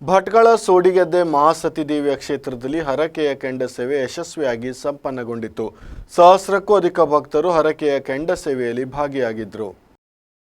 ಭಟ್ಕಳ ಸೋಡಿಗೆದ್ದೆ ಮಹಾಸತಿ ದೇವಿಯ ಕ್ಷೇತ್ರದಲ್ಲಿ ಹರಕೆಯ ಕೆಂಡ ಸೇವೆ ಯಶಸ್ವಿಯಾಗಿ ಸಂಪನ್ನಗೊಂಡಿತು. ಸಹಸ್ರಕ್ಕೂ ಅಧಿಕ ಭಕ್ತರು ಹರಕೆಯ ಕೆಂಡ ಸೇವೆಯಲ್ಲಿ ಭಾಗಿಯಾಗಿದ್ದರು.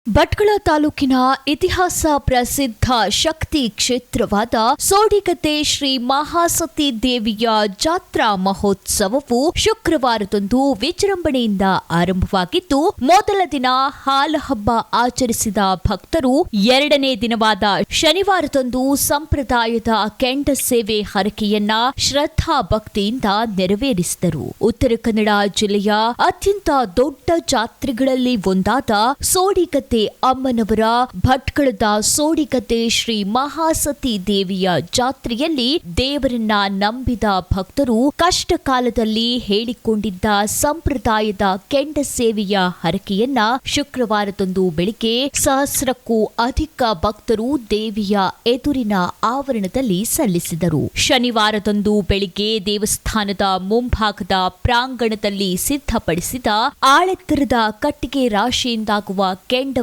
ಭಟ್ಕಳ ತಾಲೂಕಿನ ಇತಿಹಾಸ ಪ್ರಸಿದ್ಧ ಶಕ್ತಿ ಕ್ಷೇತ್ರವಾದ ಸೋಡಿಗದ್ದೆ ಶ್ರೀ ಮಹಾಸತಿ ದೇವಿಯ ಜಾತ್ರಾ ಮಹೋತ್ಸವವು ಶುಕ್ರವಾರದಂದು ವಿಜೃಂಭಣೆಯಿಂದ ಆರಂಭವಾಗಿದ್ದು, ಮೊದಲ ದಿನ ಹಾಲಹಬ್ಬ ಆಚರಿಸಿದ ಭಕ್ತರು ಎರಡನೇ ದಿನವಾದ ಶನಿವಾರದಂದು ಸಂಪ್ರದಾಯದ ಕೆಂಡ ಸೇವೆ ಹರಕೆಯನ್ನ ಶ್ರದ್ಧಾ ಭಕ್ತಿಯಿಂದ ನೆರವೇರಿಸಿದರು. ಉತ್ತರ ಕನ್ನಡ ಜಿಲ್ಲೆಯ ಅತ್ಯಂತ ದೊಡ್ಡ ಜಾತ್ರೆಗಳಲ್ಲಿ ಒಂದಾದ ಸೋಡಿಗದ್ದೆ ಅಮ್ಮನವರ ಭಟ್ಕಳದ ಸೋಡಿಗದ್ದೆ ಶ್ರೀ ಮಹಾಸತಿ ದೇವಿಯ ಜಾತ್ರೆಯಲ್ಲಿ ದೇವರನ್ನ ನಂಬಿದ ಭಕ್ತರು ಕಷ್ಟ ಕಾಲದಲ್ಲಿ ಹೇಳಿಕೊಂಡಿದ್ದ ಸಂಪ್ರದಾಯದ ಕೆಂಡ ಸೇವೆಯ ಹರಕೆಯನ್ನ ಶುಕ್ರವಾರದಂದು ಬೆಳಿಗ್ಗೆ ಸಹಸ್ರಕ್ಕೂ ಅಧಿಕ ಭಕ್ತರು ದೇವಿಯ ಎದುರಿನ ಆವರಣದಲ್ಲಿ ಸಲ್ಲಿಸಿದರು. ಶನಿವಾರದಂದು ಬೆಳಿಗ್ಗೆ ದೇವಸ್ಥಾನದ ಮುಂಭಾಗದ ಪ್ರಾಂಗಣದಲ್ಲಿ ಸಿದ್ಧಪಡಿಸಿದ ಆಳೆತ್ತರದ ಕಟ್ಟಿಗೆ ರಾಶಿಯಿಂದಾಗುವ ಕೆಂಡವನ್ನ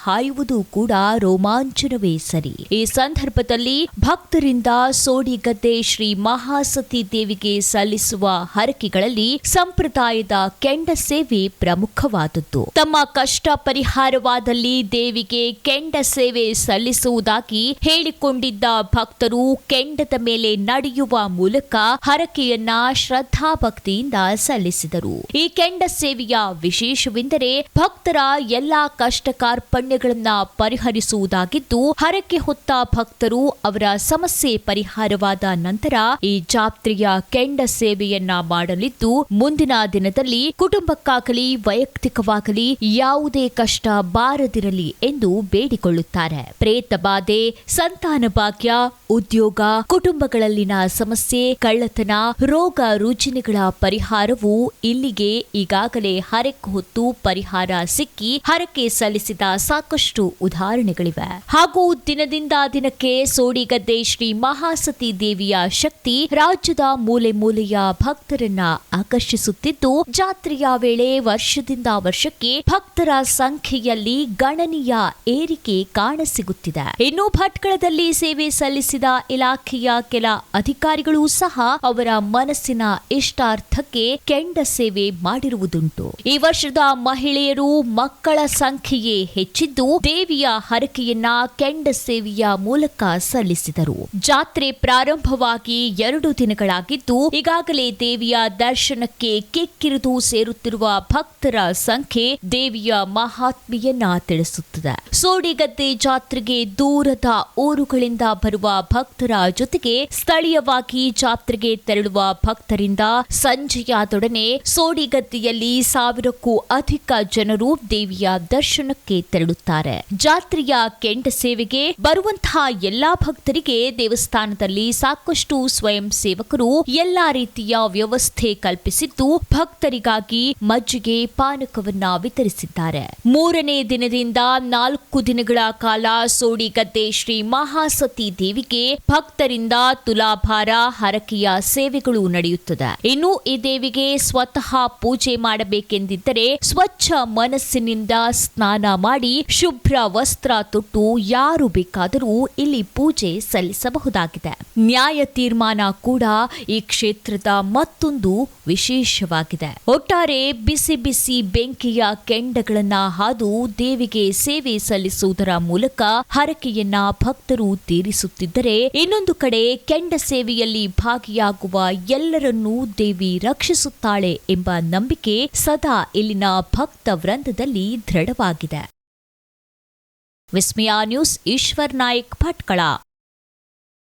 ಹಾಯುವುದು ಕೂಡ ರೋಮಾಂಚನವೇ ಸರಿ. ಈ ಸಂದರ್ಭದಲ್ಲಿ ಭಕ್ತರಿಂದ ಸೋಡಿಗದ್ದೆ ಶ್ರೀ ಮಹಾಸತಿ ದೇವಿಗೆ ಸಲ್ಲಿಸುವ ಹರಕೆಗಳಲ್ಲಿ ಸಂಪ್ರದಾಯದ ಕೆಂಡ ಸೇವೆ ಪ್ರಮುಖವಾದದ್ದು. ತಮ್ಮ ಕಷ್ಟ ಪರಿಹಾರವಾದಲ್ಲಿ ದೇವಿಗೆ ಕೆಂಡ ಸೇವೆ ಸಲ್ಲಿಸುವುದಾಗಿ ಹೇಳಿಕೊಂಡಿದ್ದ ಭಕ್ತರು ಕೆಂಡದ ಮೇಲೆ ನಡೆಯುವ ಮೂಲಕ ಹರಕೆಯನ್ನ ಶ್ರದ್ಧಾಭಕ್ತಿಯಿಂದ ಸಲ್ಲಿಸಿದರು. ಈ ಕೆಂಡ ಸೇವೆಯ ವಿಶೇಷವೆಂದರೆ ಭಕ್ತರ ಎಲ್ಲಾ ಕಷ್ಟ ಕಾರ್ಪಣ್ಯಗಳನ್ನ ಪರಿಹರಿಸುವುದಾಗಿದ್ದು, ಹರಕೆ ಹೊತ್ತ ಭಕ್ತರು ಅವರ ಸಮಸ್ಯೆ ಪರಿಹಾರವಾದ ನಂತರ ಈ ಜಾತ್ರೆಯ ಕೆಂಡ ಸೇವೆಯನ್ನ ಮಾಡಲಿದ್ದು, ಮುಂದಿನ ದಿನದಲ್ಲಿ ಕುಟುಂಬಕ್ಕಾಗಲಿ ವೈಯಕ್ತಿಕವಾಗಲಿ ಯಾವುದೇ ಕಷ್ಟ ಬಾರದಿರಲಿ ಎಂದು ಬೇಡಿಕೊಳ್ಳುತ್ತಾರೆ. ಪ್ರೇತ ಬಾಧೆ, ಸಂತಾನ ಭಾಗ್ಯ, ಉದ್ಯೋಗ, ಕುಟುಂಬಗಳಲ್ಲಿನ ಸಮಸ್ಯೆ, ಕಳ್ಳತನ, ರೋಗ ರುಜಿನಗಳ ಪರಿಹಾರವು ಇಲ್ಲಿಗೆ ಈಗಾಗಲೇ ಹರಕೆ ಹೊತ್ತು ಪರಿಹಾರ ಸಿಕ್ಕಿ ಹರಕೆ ಸಲ್ಲಿಸಿದ ಸಾಕಷ್ಟು ಉದಾಹರಣೆಗಳಿವೆ. ಹಾಗೂ ದಿನದಿಂದ ದಿನಕ್ಕೆ ಸೋಡಿಗದ್ದೆ ಶ್ರೀ ಮಹಾಸತಿ ದೇವಿಯ ಶಕ್ತಿ ರಾಜ್ಯದ ಮೂಲೆ ಮೂಲೆಯ ಭಕ್ತರನ್ನ ಆಕರ್ಷಿಸುತ್ತಿದ್ದು, ಜಾತ್ರೆಯ ವೇಳೆ ವರ್ಷದಿಂದ ವರ್ಷಕ್ಕೆ ಭಕ್ತರ ಸಂಖ್ಯೆಯಲ್ಲಿ ಗಣನೀಯ ಏರಿಕೆ ಕಾಣಸಿಗುತ್ತಿದೆ. ಇನ್ನು ಭಟ್ಕಳದಲ್ಲಿ ಸೇವೆ ಸಲ್ಲಿಸಿದ ಇಲಾಖೆಯ ಕೆಲ ಅಧಿಕಾರಿಗಳು ಸಹ ಅವರ ಮನಸ್ಸಿನ ಇಷ್ಟಾರ್ಥಕ್ಕೆ ಕೆಂಡ ಸೇವೆ ಮಾಡಿರುವುದುಂಟು. ಈ ವರ್ಷದ ಮಹಿಳೆಯರು ಮಕ್ಕಳ ಸಂಖ್ಯೆಯೇ ಹೆಚ್ಚಿದ್ದು, ದೇವಿಯ ಹರಕೆಯನ್ನ ಕೆಂಡ ಸೇವೆಯ ಮೂಲಕ ಸಲ್ಲಿಸಿದರು. ಜಾತ್ರೆ ಪ್ರಾರಂಭವಾಗಿ 2 ದಿನಗಳಾಗಿದ್ದು, ಈಗಾಗಲೇ ದೇವಿಯ ದರ್ಶನಕ್ಕೆ ಕಿಕ್ಕಿರಿದು ಸೇರುತ್ತಿರುವ ಭಕ್ತರ ಸಂಖ್ಯೆ ದೇವಿಯ ಮಹಾತ್ಮೆಯನ್ನ ತಿಳಿಸುತ್ತದೆ. ಸೋಡಿಗದ್ದೆ ಜಾತ್ರೆಗೆ ದೂರದ ಊರುಗಳಿಂದ ಬರುವ ಭಕ್ತರ ಜೊತೆಗೆ ಸ್ಥಳೀಯವಾಗಿ ಜಾತ್ರೆಗೆ ತೆರಳುವ ಭಕ್ತರಿಂದ ಸಂಜೆಯಾದೊಡನೆ ಸೋಡಿಗದ್ದೆಯಲ್ಲಿ 1000ಕ್ಕೂ ಅಧಿಕ ಜನರು ದೇವಿಯ ದರ್ಶನಕ್ಕೆ ತೆರಳುತ್ತಾರೆ. ಜಾತ್ರೆಯ ಕೆಂಡ ಸೇವೆಗೆ ಬರುವಂತಹ ಎಲ್ಲಾ ಭಕ್ತರಿಗೆ ದೇವಸ್ಥಾನದಲ್ಲಿ ಸಾಕಷ್ಟು ಸ್ವಯಂ ಸೇವಕರು ಎಲ್ಲಾ ರೀತಿಯ ವ್ಯವಸ್ಥೆ ಕಲ್ಪಿಸಿದ್ದು, ಭಕ್ತರಿಗಾಗಿ ಮಜ್ಜಿಗೆ, ಪಾನಕವನ್ನ ವಿತರಿಸಿದ್ದಾರೆ. 3ನೇ ದಿನದಿಂದ 4 ದಿನಗಳ ಕಾಲ ಸೋಡಿಗದ್ದೆ ಶ್ರೀ ಮಹಾಸತಿ ದೇವಿಗೆ ಭಕ್ತರಿಂದ ತುಲಾಭಾರ, ಹರಕೆಯ ಸೇವೆಗಳು ನಡೆಯುತ್ತದೆ. ಇನ್ನು ಈ ದೇವಿಗೆ ಸ್ವತಃ ಪೂಜೆ ಮಾಡಬೇಕೆಂದಿದ್ದರೆ ಸ್ವಚ್ಛ ಮನಸ್ಸಿನಿಂದ ಸ್ನಾನ ಮಾಡಿ ಶುಭ್ರ ವಸ್ತ್ರ ತೊಟ್ಟು ಯಾರು ಬೇಕಾದರೂ ಇಲ್ಲಿ ಪೂಜೆ ಸಲ್ಲಿಸಬಹುದಾಗಿದೆ. ನ್ಯಾಯ ತೀರ್ಮಾನ ಕೂಡ ಈ ಕ್ಷೇತ್ರದ ಮತ್ತೊಂದು ವಿಶೇಷವಾಗಿದೆ. ಒಟ್ಟಾರೆ ಬಿಸಿ ಬಿಸಿ ಬೆಂಕಿಯ ಕೆಂಡಗಳನ್ನ ಹಾದು ದೇವಿಗೆ ಸೇವೆ ಸಲ್ಲಿಸುವುದರ ಮೂಲಕ ಹರಕೆಯನ್ನ ಭಕ್ತರು ತೀರಿಸುತ್ತಿದ್ದರೆ, ಇನ್ನೊಂದು ಕಡೆ ಕೆಂಡ ಸೇವೆಯಲ್ಲಿ ಭಾಗಿಯಾಗುವ ಎಲ್ಲರನ್ನೂ ದೇವಿ ರಕ್ಷಿಸುತ್ತಾಳೆ ಎಂಬ ನಂಬಿಕೆ ಸದಾ ಇಲ್ಲಿನ ಭಕ್ತ ವೃಂದದಲ್ಲಿ ದೃಢವಾಗಿದೆ. ವಿಸ್ಮಯ ನ್ಯೂಸ್, ಈಶ್ವರ್ ನಾಯ್ಕ್, ಭಟ್ಕಳ.